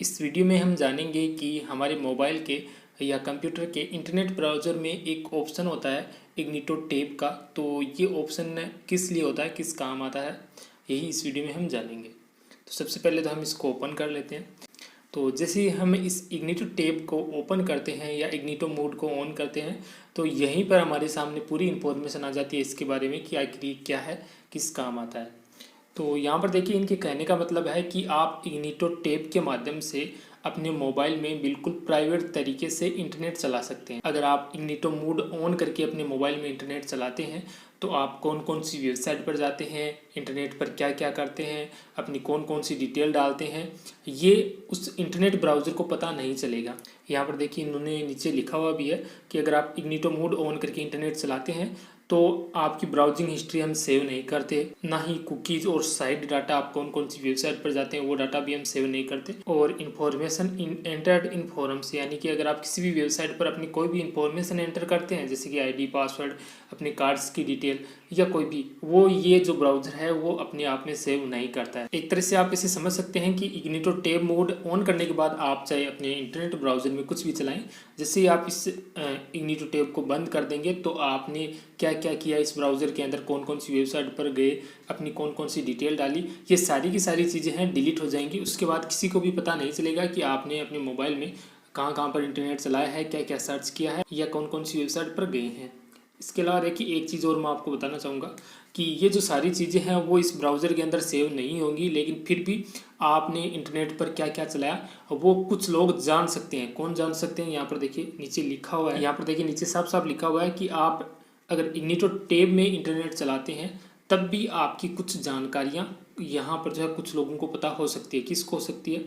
इस वीडियो में हम जानेंगे कि हमारे मोबाइल के या कंप्यूटर के इंटरनेट ब्राउज़र में एक ऑप्शन होता है इग्निटो टैब का। तो ये ऑप्शन किस लिए होता है, किस काम आता है, यही इस वीडियो में हम जानेंगे। तो सबसे पहले तो हम इसको ओपन कर लेते हैं। तो जैसे ही हम इस इग्निटो टैब को ओपन करते हैं या इग्निटो मोड को ऑन करते हैं तो यहीं पर हमारे सामने पूरी इन्फॉर्मेशन आ जाती है इसके बारे में कि आखिर ये क्या है, किस काम आता है। तो यहाँ पर देखिए, इनके कहने का मतलब है कि आप इग्निटो टैब के माध्यम से अपने मोबाइल में बिल्कुल प्राइवेट तरीके से इंटरनेट चला सकते हैं। अगर आप इग्निटो मोड ऑन करके अपने मोबाइल में इंटरनेट चलाते हैं तो आप कौन कौन सी वेबसाइट पर जाते हैं, इंटरनेट पर क्या क्या करते हैं, अपनी कौन कौन सी डिटेल डालते हैं, ये उस इंटरनेट ब्राउज़र को पता नहीं चलेगा। यहाँ पर देखिए, इन्होंने नीचे लिखा हुआ भी है कि अगर आप इग्निटो मोड ऑन करके इंटरनेट चलाते हैं तो आपकी ब्राउजिंग हिस्ट्री हम सेव नहीं करते, ना ही कुकीज़ और साइड डाटा, आप कौन कौन सी वेबसाइट पर जाते हैं वो डाटा भी हम सेव नहीं करते। और इन्फॉर्मेशन एंटर्ड इन फॉरम्स, यानी कि अगर आप किसी भी वेबसाइट पर अपनी कोई भी इन्फॉर्मेशन एंटर करते हैं, जैसे कि आईडी, पासवर्ड, अपने कार्ड्स की डिटेल या कोई भी, वो ये जो ब्राउज़र है वो अपने आप में सेव नहीं करता है। एक तरह से आप इसे समझ सकते हैं कि इग्निटो टैब मोड ऑन करने के बाद आप चाहे अपने इंटरनेट ब्राउज़र में कुछ भी चलाएं, जैसे ही आप इस इग्निटो टैब को बंद कर देंगे तो आपने क्या क्या किया, इस ब्राउज़र के अंदर कौन कौन सी वेबसाइट पर गए, अपनी कौन कौन सी डिटेल डाली, ये सारी की सारी चीज़ें हैं डिलीट हो जाएंगी। उसके बाद किसी को भी पता नहीं चलेगा कि आपने अपने मोबाइल में कहाँ कहाँ पर इंटरनेट चलाया है, क्या क्या सर्च किया है या कौन कौन सी वेबसाइट पर गए हैं। इसके अलावा देखिए, एक चीज़ और मैं आपको बताना चाहूँगा कि ये जो सारी चीज़ें हैं वो इस ब्राउज़र के अंदर सेव नहीं होंगी, लेकिन फिर भी आपने इंटरनेट पर क्या क्या चलाया वो कुछ लोग जान सकते हैं। कौन जान सकते हैं, यहाँ पर देखिए नीचे लिखा हुआ है, यहाँ पर देखिए नीचे साफ साफ लिखा हुआ है कि आप अगर इग्निटो टैब में इंटरनेट चलाते हैं तब भी आपकी कुछ जानकारियाँ यहाँ पर जो है कुछ लोगों को पता हो सकती है। किसको हो सकती है?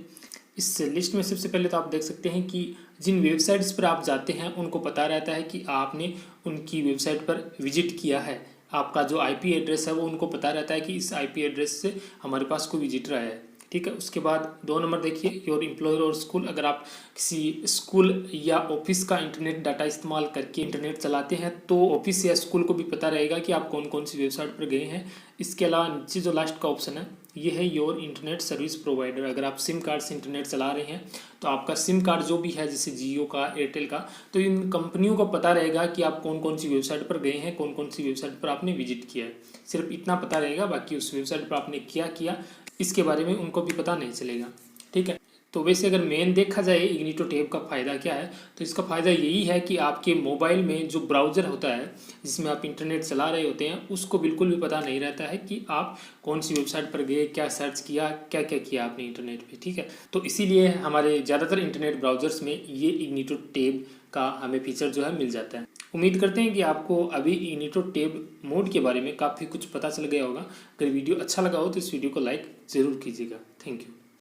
इस लिस्ट में सबसे पहले तो आप देख सकते हैं कि जिन वेबसाइट्स पर आप जाते हैं उनको पता रहता है कि आपने उनकी वेबसाइट पर विजिट किया है। आपका जो आईपी एड्रेस है वो उनको पता रहता है कि इस आईपी एड्रेस से हमारे पास कोई विजिटर आया है, ठीक है। उसके बाद 2 नंबर देखिए, योर एम्प्लॉयर और स्कूल। अगर आप किसी स्कूल या ऑफिस का इंटरनेट डाटा इस्तेमाल करके इंटरनेट चलाते हैं तो ऑफिस या स्कूल को भी पता रहेगा कि आप कौन कौन सी वेबसाइट पर गए हैं। इसके अलावा नीचे जो लास्ट का ऑप्शन है ये है योर इंटरनेट सर्विस प्रोवाइडर। अगर आप सिम कार्ड से इंटरनेट चला रहे हैं तो आपका सिम कार्ड जो भी है, जैसे जियो का, एयरटेल का, तो इन कंपनियों को पता रहेगा कि आप कौन कौन सी वेबसाइट पर गए हैं, कौन कौन सी वेबसाइट पर आपने विजिट किया है। सिर्फ इतना पता रहेगा, बाकी उस वेबसाइट पर आपने क्या किया इसके बारे में उनको भी पता नहीं चलेगा, ठीक है। तो वैसे अगर मेन देखा जाए इग्निटो टैब का फ़ायदा क्या है, तो इसका फ़ायदा यही है कि आपके मोबाइल में जो ब्राउज़र होता है जिसमें आप इंटरनेट चला रहे होते हैं उसको बिल्कुल भी पता नहीं रहता है कि आप कौन सी वेबसाइट पर गए, क्या सर्च किया, क्या क्या किया आपने इंटरनेट पे, ठीक है। तो इसीलिए हमारे ज़्यादातर इंटरनेट ब्राउज़र्स में ये इग्निटो टैब का हमें फीचर जो है मिल जाता है। उम्मीद करते हैं कि आपको अभी इग्निटो टैब मोड के बारे में काफ़ी कुछ पता चल गया होगा। अगर वीडियो अच्छा लगा हो तो इस वीडियो को लाइक ज़रूर कीजिएगा। Thank you.